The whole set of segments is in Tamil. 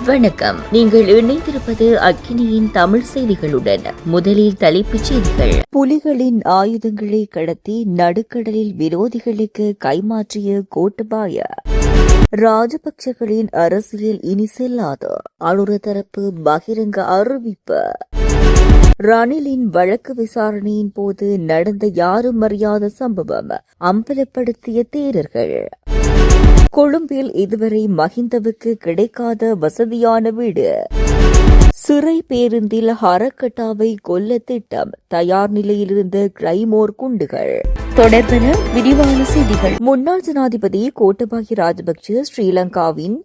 வணக்கம். நீங்கள் இணைந்திருப்பது அக்கினியின் தமிழ் செய்திகளுடன். முதலில் தலைப்புச் செய்திகள். புலிகளின் ஆயுதங்களை கடத்தி நடுக்கடலில் விரோதிகளுக்கு கைமாற்றிய கோட்டபாய. ராஜபக்சகளின் அரசியல் இனி செல்லாது, அனுர தரப்பு பகிரங்க அறிவிப்பு. ரணிலின் வழக்கு விசாரணையின் போது நடந்த யாரும் அறியாத சம்பவம் அம்பலப்படுத்திய தேரர்கள். கொழும்பில் இதுவரை மஹிந்தவுக்கு கிடைக்காத வசதியான வீடு. சிறை பேருந்தில் ஹரக்கட்டாவை கொல்ல திட்டம், தயார் நிலையில் இருந்த கிளைமோர் குண்டுகள். தொடர்பென விரிவான செய்திகள். முன்னாள் ஜனாதிபதி கோட்டபாய ராஜபக்ச ஸ்ரீலங்காவின்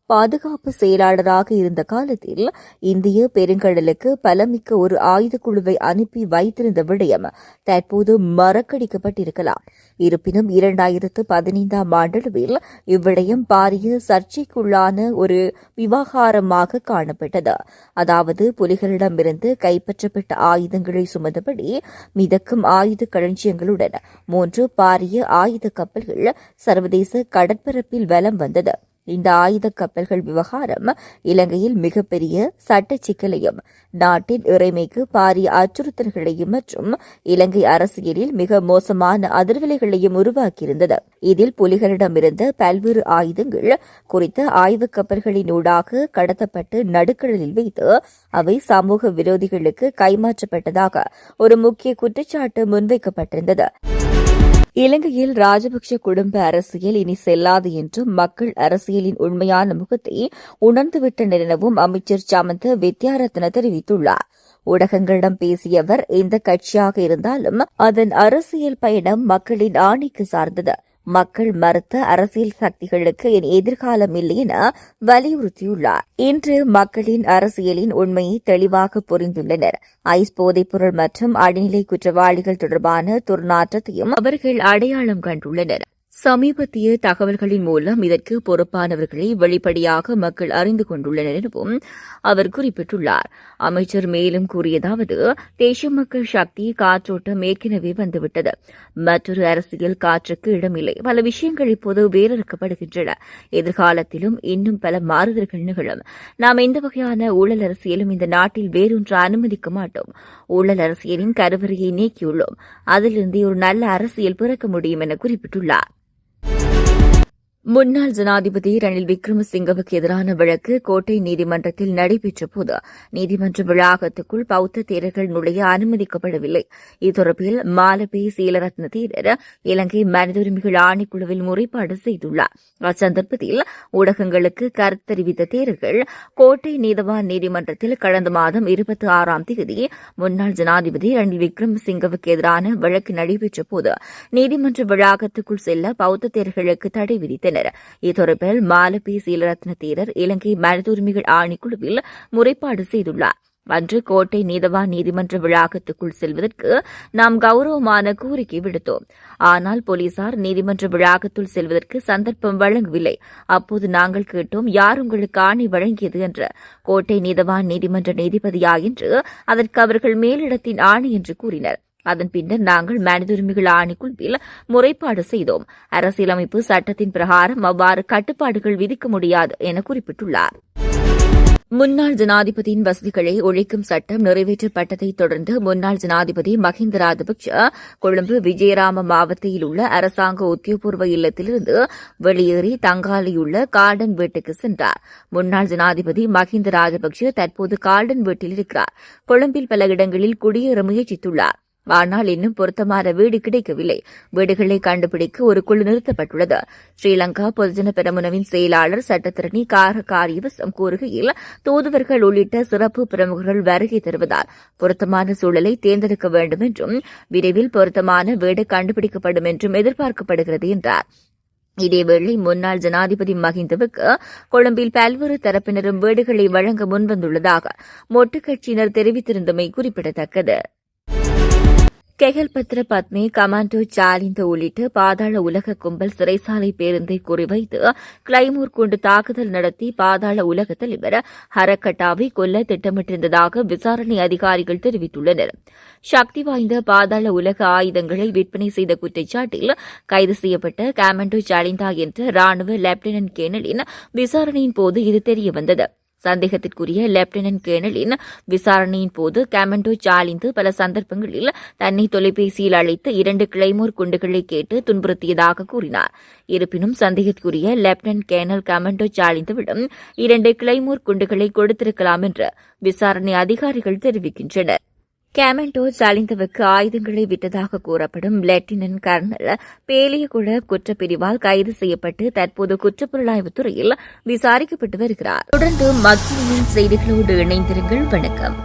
பாதுகாப்பு செயலாளராக இருந்த காலத்தில் இந்திய பெருங்கடலுக்கு பலமிக்க ஒரு ஆயுதக்குழுவை அனுப்பி வைத்திருந்த விடயம் தற்போது மறக்கடிக்கப்பட்டிருக்கலாம். இருப்பினும் 2015ஆம் ஆண்டளவில் இவ்விடயம் பாரிய சர்ச்சைக்குள்ளான ஒரு விவகாரமாக காணப்பட்டது. அதாவது, புலிகளிடமிருந்து கைப்பற்றப்பட்ட ஆயுதங்களை சுமந்தபடி மிதக்கும் ஆயுத களஞ்சியங்களுடன் 3 பாரிய ஆயுத கப்பல்கள் சர்வதேச கடற்பரப்பில் வலம் வந்தது. இந்த ஆயுத கப்பல்கள் விவகாரம் இலங்கையில் மிகப்பெரிய சட்ட சிக்கலையும், நாட்டின் இறைமைக்கு பாரிய அச்சுறுத்தல்களையும் மற்றும் இலங்கை அரசியலில் மிக மோசமான அதிர்வலைகளையும் உருவாக்கியிருந்தது. இதில் புலிகளிடமிருந்த பல்வேறு ஆயுதங்கள் குறித்த ஆய்வுக் கப்பல்களினூடாக கடத்தப்பட்டு நடுக்கடலில் வைத்து அவை சமூக விரோதிகளுக்கு கைமாற்றப்பட்டதாக ஒரு முக்கிய குற்றச்சாட்டு முன்வைக்கப்பட்டிருந்தது. இலங்கையில் ராஜபக்ச குடும்ப அரசியல் இனி செல்லாது என்றும் மக்கள் அரசியலின் உண்மையான முகத்தை உணர்ந்துவிட்டனர் எனவும் அமைச்சர் சமந்த வித்யாரத்ன தெரிவித்துள்ளார். ஊடகங்களிடம் பேசிய அவர், எந்த கட்சியாக இருந்தாலும் அதன் அரசியல் பயணம் மக்களின் ஆணைக்கு சார்ந்தது. மக்கள் மறுத்த அரசியல் சக்திகளுக்கு என் எதிர்காலம் இல்லை என வலியுறுத்தியுள்ளார். இன்று மக்களின் அரசியலின் உண்மையை தெளிவாக புரிந்துள்ளனர். ஐஸ் போதைப்பொருள் மற்றும் அடிநிலை குற்றவாளிகள் தொடர்பான துர்நாற்றத்தையும் அவர்கள் அடையாளம் கண்டுள்ளனர். சமீபத்திய தகவல்களின் மூலம் இதற்கு பொறுப்பானவர்களை வெளிப்படையாக மக்கள் அறிந்து கொண்டுள்ளனர் எனவும் அவர் குறிப்பிட்டுள்ளார். அமைச்சர் மேலும் கூறியதாவது, தேசிய மக்கள் சக்தி காற்றோட்டம் ஏற்கனவே வந்துவிட்டது. மற்றொரு அரசியல் காற்றுக்கு இடமில்லை. பல விஷயங்கள் இப்போது வேறறுக்கப்படுகின்றன. எதிர்காலத்திலும் இன்னும் பல மாறுதல்கள் நிகழும். நாம் எந்த வகையான ஊழல் அரசியலும் இந்த நாட்டில் வேறொன்று அனுமதிக்க மாட்டோம். ஊழல் அரசியலின் கருவறையை நீக்கியுள்ளோம். அதிலிருந்து ஒரு நல்ல அரசியல் பிறக்க முடியும் என குறிப்பிட்டுள்ளார். முன்னாள் ஜனாதிபதி ரணில் விக்ரமசிங்கவுக்கு எதிரான வழக்கு கோட்டை நீதிமன்றத்தில் நடைபெற்றபோது நீதிமன்ற வளாகத்துக்குள் பௌத்த தேரர்கள் நுழைய அனுமதிக்கப்படவில்லை. இத்தொடர்பில் மாலபே சீலரத்ன தேரர் இலங்கை மனித உரிமைகள் ஆணைக்குழுவில் முறைப்பாடு செய்துள்ளார். அச்சந்தர்ப்பத்தில் ஊடகங்களுக்கு கருத்து தெரிவித்த தேரர்கள் கோட்டை நீதவான் நீதிமன்றத்தில் கடந்த மாதம் 26ஆம் தேதி முன்னாள் ஜனாதிபதி ரணில் விக்ரமசிங்கவுக்கு எதிரான வழக்கு நடைபெற்றபோது நீதிமன்ற வளாகத்துக்குள் செல்ல பௌத்த தேரர்களுக்கு தடை விதித்தனர். இத்தொடர்பில் மாலபே சீலரத்ன தேரர் இலங்கை மனித உரிமைகள் ஆணைக்குழுவில் முறைப்பாடு செய்துள்ளார். அன்று கோட்டை நீதவான் நீதிமன்ற வளாகத்துக்குள் செல்வதற்கு நாம் கௌரவமான கோரிக்கை விடுத்தோம். ஆனால் போலீசார் நீதிமன்ற வளாகத்துள் செல்வதற்கு சந்தர்ப்பம் வழங்கவில்லை. அப்போது நாங்கள் கேட்டோம், யார் உங்களுக்கு ஆணை வழங்கியது என்று. கோட்டை நீதவான் நீதிமன்ற நீதிபதியா என்று. அதற்கு அவர்கள் மேலிடத்தின் ஆணை என்று கூறினர். அதன் பின்னர் நாங்கள் மனித உரிமைகள் ஆணைக்குழுவில் முறைப்பாடு செய்தோம். அரசியலமைப்பு சட்டத்தின் பிரகாரம் அவ்வாறு கட்டுப்பாடுகள் விதிக்க முடியாது என குறிப்பிட்டுள்ளார். முன்னாள் ஜனாதிபதியின் வசதிகளை ஒழிக்கும் சட்டம் நிறைவேற்றப்பட்டதைத் தொடர்ந்து முன்னாள் ஜனாதிபதி மஹிந்த ராஜபக்ச கொழும்பு விஜயராம மாவட்டத்தில் உள்ள அரசாங்க உத்தியோகபூர்வ இல்லத்திலிருந்து வெளியேறி தங்காலையுள்ள கார்டன் வீட்டுக்கு சென்றார். முன்னாள் ஜனாதிபதி மஹிந்த ராஜபக்ச தற்போது கார்டன் வீட்டில் இருக்கிறார். கொழும்பில் பல இடங்களில் குடியேற முயற்சித்துள்ளார். ஆனால் இன்னும் பொருத்தமான வீடு கிடைக்கவில்லை. வீடுகளை கண்டுபிடிக்க ஒரு குழு நிறுத்தப்பட்டுள்ளது. ஸ்ரீலங்கா பொதுஜன பெரமுனவின் செயலாளர் சட்டத்திரணி காரியவசம் கூறுகையில், தூதுவர்கள் உள்ளிட்ட சிறப்பு பிரமுகர்கள் வருகை தருவதால் பொருத்தமான சூழலை தேர்ந்தெடுக்க வேண்டும் என்றும் விரைவில் பொருத்தமான வீடு கண்டுபிடிக்கப்படும் என்றும் எதிர்பார்க்கப்படுகிறது என்றார். இதேவேளை முன்னாள் ஜனாதிபதி மஹிந்தவுக்கு கொழும்பில் பல்வேறு தரப்பினரும் வீடுகளை வழங்க முன்வந்துள்ளதாக மொட்டு கட்சியினர் தெரிவித்திருந்தமை குறிப்பிடத்தக்கது. கெகல்பத்ர பத்மே, கமாண்டோ சாலிந்த உள்ளிட்ட பாதாள உலக கும்பல் சிறைசாலை பேருந்தை குறிவைத்து கிளைமோர் கொண்டு தாக்குதல் நடத்தி பாதாள உலக தலைவர் ஹரக்கட்டாவை கொல்ல திட்டமிட்டிருந்ததாக விசாரணை அதிகாரிகள் தெரிவித்துள்ளனர். சக்தி வாய்ந்த பாதாள உலக ஆயுதங்களை விற்பனை செய்த குற்றச்சாட்டில் கைது செய்யப்பட்ட கமாண்டோ சாலிந்தா என்ற ராணுவ லெப்டினன்ட் கேர்னலின் விசாரணையின் போது இது தெரியவந்தது. சந்தேகத்திற்குரிய லெப்டினன்ட் கேர்னலின் விசாரணையின் போது கமாண்டோ சாலிந்து பல சந்தர்ப்பங்களில் தன்னை தொலைபேசியில் அழைத்து 2 கிளைமோர் குண்டுகளை கேட்டு துன்புறுத்தியதாக கூறினார். இருப்பினும் சந்தேகத்திற்குரிய லெப்டினன்ட் கேர்னல் கமாண்டோ சாலிந்துவிடம் 2 கிளைமோர் குண்டுகளை கொடுத்திருக்கலாம் என்று விசாரணை அதிகாரிகள் தெரிவிக்கின்றனர். கமாண்டோ சாலிந்தவுக்கு ஆயுதங்களை விட்டதாக கூறப்படும் லெப்டினன்ட் கர்னல் பேலியகுட குற்றப்பிரிவால் கைது செய்யப்பட்டு தற்போது குற்றப்புலனாய்வுத் துறையில் விசாரிக்கப்பட்டு வருகிறார். தொடர்ந்து மக்களின் செய்திகளோடு இணைந்திருங்கள். வணக்கம்.